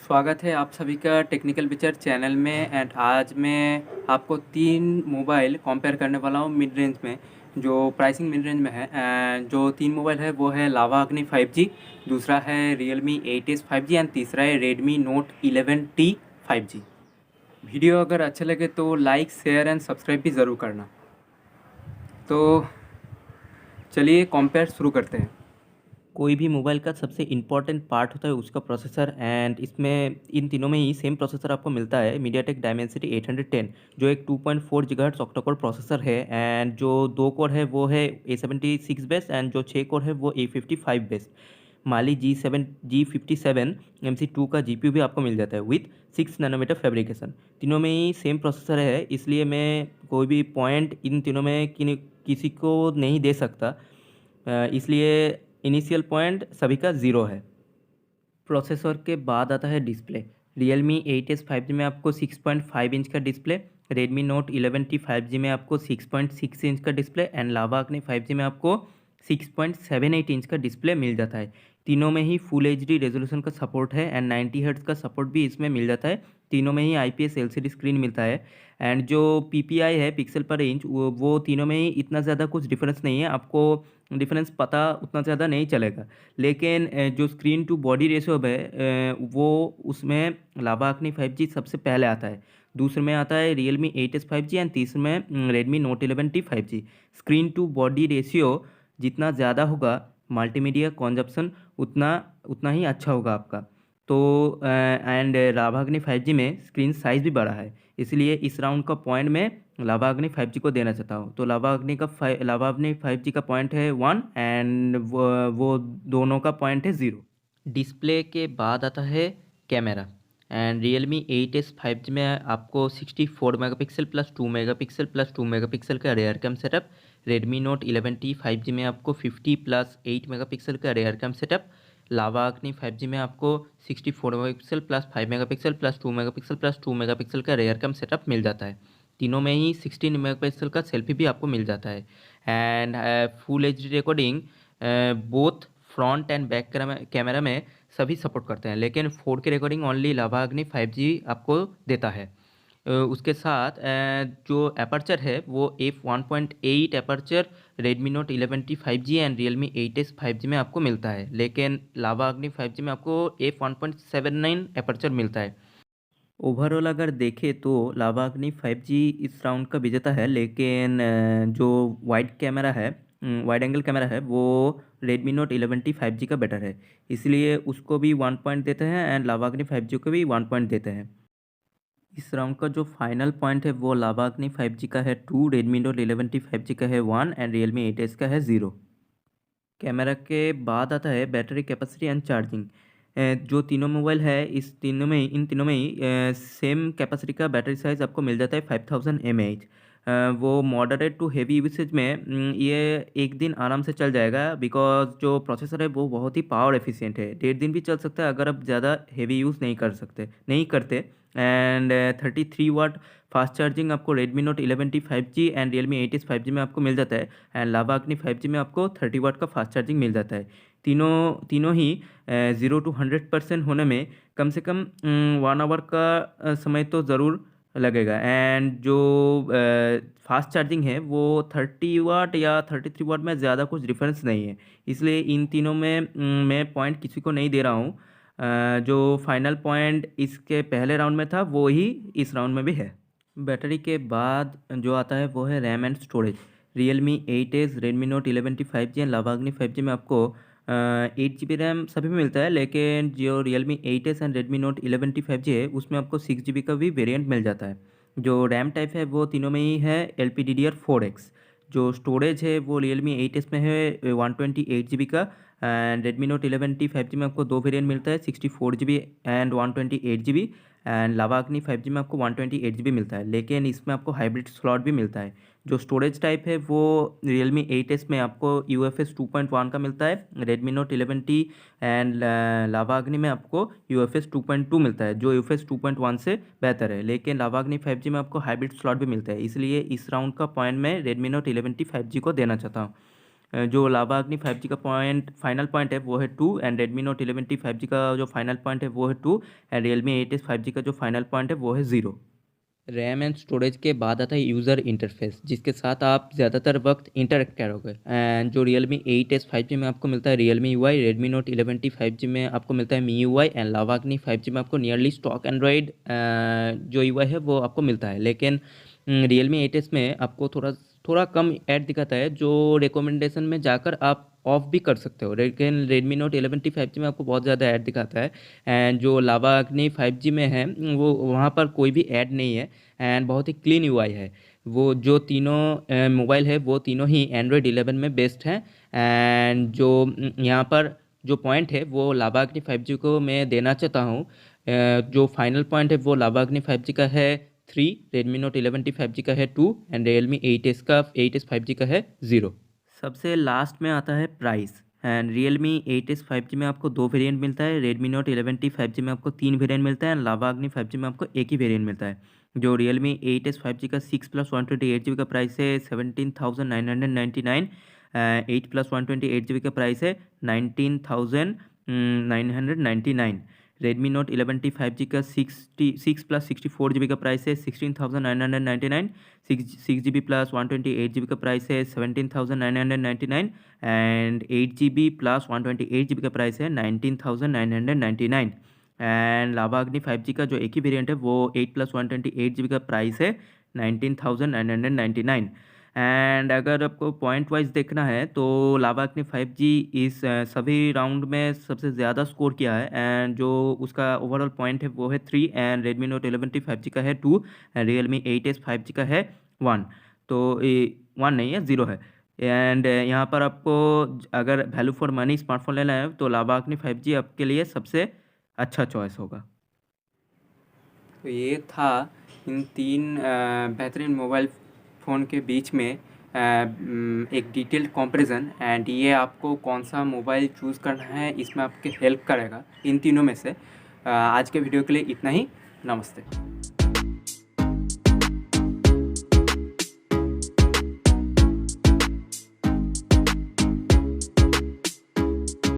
स्वागत है आप सभी का टेक्निकल पिक्चर चैनल में। एंड आज मैं आपको 3 मोबाइल कंपेयर करने वाला हूँ मिड रेंज में, जो प्राइसिंग मिड रेंज में है। एंड जो 3 मोबाइल है वो है लावा अग्नि 5G, दूसरा है Realme 8S 5G एंड तीसरा है Redmi Note 11T 5G। Video अगर अच्छे लगे तो लाइक शेयर एंड सब्सक्राइब भी ज़रूर करना। तो चलिए कंपेयर शुरू करते हैं। कोई भी मोबाइल का सबसे इम्पॉर्टेंट पार्ट होता है उसका प्रोसेसर। एंड इसमें इन तीनों में ही सेम प्रोसेसर आपको मिलता है, मीडियाटेक डायमेंसिटी 810, जो एक 2.4 गीगाहर्ट्ज़ ऑक्टा कोर प्रोसेसर है। एंड जो 2 कोर है वो है A76 बेस, एंड जो 6 कोर है वो A55 बेस। माली G57 MC2 का GPU भी आपको मिल जाता है विथ 6 नैनोमीटर फैब्रिकेशन। तीनों में ही सेम प्रोसेसर है, इसलिए मैं कोई भी पॉइंट इन तीनों में किसी को नहीं दे सकता। इसलिए इनिशियल पॉइंट सभी का ज़ीरो है। प्रोसेसर के बाद आता है डिस्प्ले। Realme 8S 5G में आपको 6.5 इंच का display, Redmi Note 11T 5G में आपको 6.6 इंच का display and Lava Agni 5G में आपको 6.78 इंच का डिस्प्ले मिल जाता है। तीनों में ही फुल HD रेजोल्यूशन का सपोर्ट है एंड 90 हर्ट्ज़ का सपोर्ट भी इसमें मिल जाता है। तीनों में ही IPS LCD स्क्रीन मिलता है। एंड जो PPI है, पिक्सल पर इंच, वो तीनों में ही इतना ज़्यादा कुछ डिफरेंस नहीं है, आपको डिफरेंस पता उतना ज़्यादा नहीं चलेगा। लेकिन जो स्क्रीन टू बॉडी रेशियो है, वो उसमें लावा अग्नि 5G सबसे पहले आता है। दूसरे में आता है Realme 8S 5G एंड तीसरे में Redmi Note 11T 5G। Screen to body ratio जितना ज़्यादा होगा, मल्टीमीडिया कंजप्शन उतना उतना ही अच्छा होगा आपका। तो एंड लावा अग्नि 5G में स्क्रीन साइज़ भी बड़ा है, इसलिए इस राउंड का पॉइंट मैं लावा अग्नि 5G को देना चाहता हूँ। तो लावा अग्नि 5G का पॉइंट है 1 एंड वो दोनों का पॉइंट है 0। डिस्प्ले के बाद आता है camera. And Realme 8S 5G में आपको 64 megapixel plus 2 megapixel plus 2 megapixel का rear cam setup. Redmi Note 11T 5G में आपको 50 प्लस 8 मेगापिक्सल का rear cam setup. Lava Agni 5G में आपको 64 megapixel plus 5 megapixel plus 2 megapixel plus 2 megapixel का रेयर कैम सेटअप मिल जाता है। तीनों में ही 16 मेगापिक्सल का सेल्फी भी आपको मिल जाता है। And full H D recording both front end back camera में सभी सपोर्ट करते हैं, लेकिन 4K रिकॉर्डिंग ओनली लावा अग्नि 5G आपको देता है। उसके साथ जो एपर्चर है वो f1.8 aperture Redmi Note 11T 5G and Realme 8S 5G में आपको मिलता है, लेकिन लावा अग्नि 5G में आपको f1.79 एपर्चर मिलता है। ओवरऑल अगर देखें तो लावा अग्नि 5G इस राउंड का विजेता है, लेकिन जो वाइड एंगल कैमरा है वो Redmi Note 11T 5G का बेटर है, इसलिए उसको भी 1 पॉइंट देते हैं एंड लावा अग्नि 5G को भी 1 पॉइंट देते हैं। इस राउंड का जो फाइनल पॉइंट है वो लावा अग्नि 5G का है 2, Redmi Note 11T 5G का है 1 एंड Realme 8S का है 0। कैमरा के बाद आता है बैटरी कैपेसिटी एंड चार्जिंग। जो तीनों मोबाइल है इन तीनों में ही सेम कैपेसिटी का बैटरी साइज़ आपको मिल जाता है 5000 mAh। वो मॉडरेट टू हेवी यूसेज में ये एक दिन आराम से चल जाएगा, बिकॉज जो प्रोसेसर है वो बहुत ही पावर एफिशिएंट है, 1.5 दिन भी चल सकता है अगर आप ज़्यादा हेवी यूज़ नहीं करते। एंड 33 वाट फास्ट चार्जिंग आपको Redmi Note 11T 5G and Realme 8S 5G में आपको मिल जाता है। एंड लावा अग्नि 5G में आपको 30 वाट का फास्ट चार्जिंग मिल जाता है। तीनों ही 0 to 100% होने में कम से कम 1 आवर का समय तो ज़रूर लगेगा। एंड जो फास्ट चार्जिंग है वो 30 वाट या 33 वाट में ज़्यादा कुछ डिफरेंस नहीं है, इसलिए इन तीनों में मैं पॉइंट किसी को नहीं दे रहा हूँ। जो फाइनल पॉइंट इसके पहले राउंड में था वो ही इस राउंड में भी है। बैटरी के बाद जो आता है वो है RAM and storage. Realme 8S, Redmi Note 11T 5G and Lava Agni 5G में आपको 8 GB रैम सभी में मिलता है, लेकिन जो Realme 8S and Redmi Note 11T 5G है उसमें आपको 6 GB का भी वेरिएंट मिल जाता है। जो रैम टाइप है वो तीनों में ही है LPDDR4X। जो स्टोरेज है वो Realme 8S में है 128 GB का and Redmi Note 11T 5G में आपको दो वेरिएंट मिलता है, 64 GB and 128 GB। And Lava Agni 5G में आपको 128 GB मिलता है, लेकिन इसमें आपको हाइब्रिड स्लॉट भी मिलता है। जो स्टोरेज टाइप है वो Realme 8S में आपको UFS 2.1 का मिलता है, Redmi Note 11T and Lava अग्नि में आपको UFS 2.2 मिलता है, जो UFS 2.1 से बेहतर है। लेकिन लावा अग्नि 5G में आपको हाइब्रिड स्लॉट भी मिलता है, इसलिए इस राउंड का पॉइंट मैं Redmi Note 11T 5G को देना चाहता हूँ। जो लावा अग्नि 5G का फाइनल पॉइंट है वो है 2 and Redmi note 11T 5G का जो फाइनल पॉइंट है वो है 2 एंड रियलमी 8S 5G का जो फाइनल पॉइंट है वो है 0। रैम एंड स्टोरेज के बाद आता है यूज़र इंटरफेस, जिसके साथ आप ज़्यादातर वक्त इंटरेक्ट करोगे। एंड जो रियलमी 8S 5G में आपको मिलता है Realme UI, Redmi note 11T 5G में आपको मिलता है MIUI and Lava Agni 5G में आपको नियरली स्टॉक एंड्रॉयड जो UI है वो आपको मिलता है। लेकिन रियलमी 8S में आपको थोड़ा थोड़ा कम ऐड दिखाता है, जो रिकमेंडेशन में जाकर आप ऑफ भी कर सकते हो। लेकिन रेडमी नोट 11T 5G में आपको बहुत ज़्यादा ऐड दिखाता है एंड जो लावा अग्नि 5G में है वो वहाँ पर कोई भी ऐड नहीं है एंड बहुत ही क्लीन यूआई है। वो जो तीनों मोबाइल है वो तीनों ही एंड्रॉयड 11 में बेस्ड हैं एंड जो यहाँ पर जो पॉइंट है वो लावा अग्नि 5G को मैं देना चाहता हूँ। जो फाइनल पॉइंट है वो लावा अग्नि 5G का है 3, रेडमी नोट 11T 5G का है 2 एंड रियलमी 8S 5G का है 0। सबसे लास्ट में आता है price and Realme 8S 5G में आपको 2 वेरिएंट मिलता है, रेडमी नोट 11T 5G में आपको 3 वेरिएंट मिलता है एंड लावा अग्नि 5G में आपको एक ही वेरिएंट मिलता है। जो रियलमी 8S 5G का 6+128GB का प्राइस है 17,999, 8+128GB का प्राइस है 19,999। रेडमी नोट 11T 5G का 6+64GB का प्राइस है 16,999, 6GB प्लस 128GB का प्राइस है 17,999 एंड 8GB प्लस 128GB का प्राइस है 19,999 एंड लावा अग्नि 5G का जो एक ही वेरिएंट है वो 8+128GB का प्राइस है 19,999। एंड अगर आपको पॉइंट वाइज देखना है तो लावा अग्नि 5G इस सभी राउंड में सबसे ज़्यादा स्कोर किया है एंड जो उसका ओवरऑल पॉइंट है वो है 3 and Redmi note 11T 5G का है 2 एंड रियलमी 8S 5G का है 1। तो 1 नहीं है, 0 है। एंड यहाँ पर आपको अगर वैल्यू फॉर मनी स्मार्टफोन लेना है तो लावा अग्नि 5G आपके लिए सबसे अच्छा चॉइस होगा। तो ये था इन तीन बेहतरीन मोबाइल फ़ोन के बीच में एक डिटेल्ड कंपैरिजन एंड ये आपको कौन सा मोबाइल चूज़ करना है इसमें आपके हेल्प करेगा इन तीनों में से। आज के वीडियो के लिए इतना ही। नमस्ते।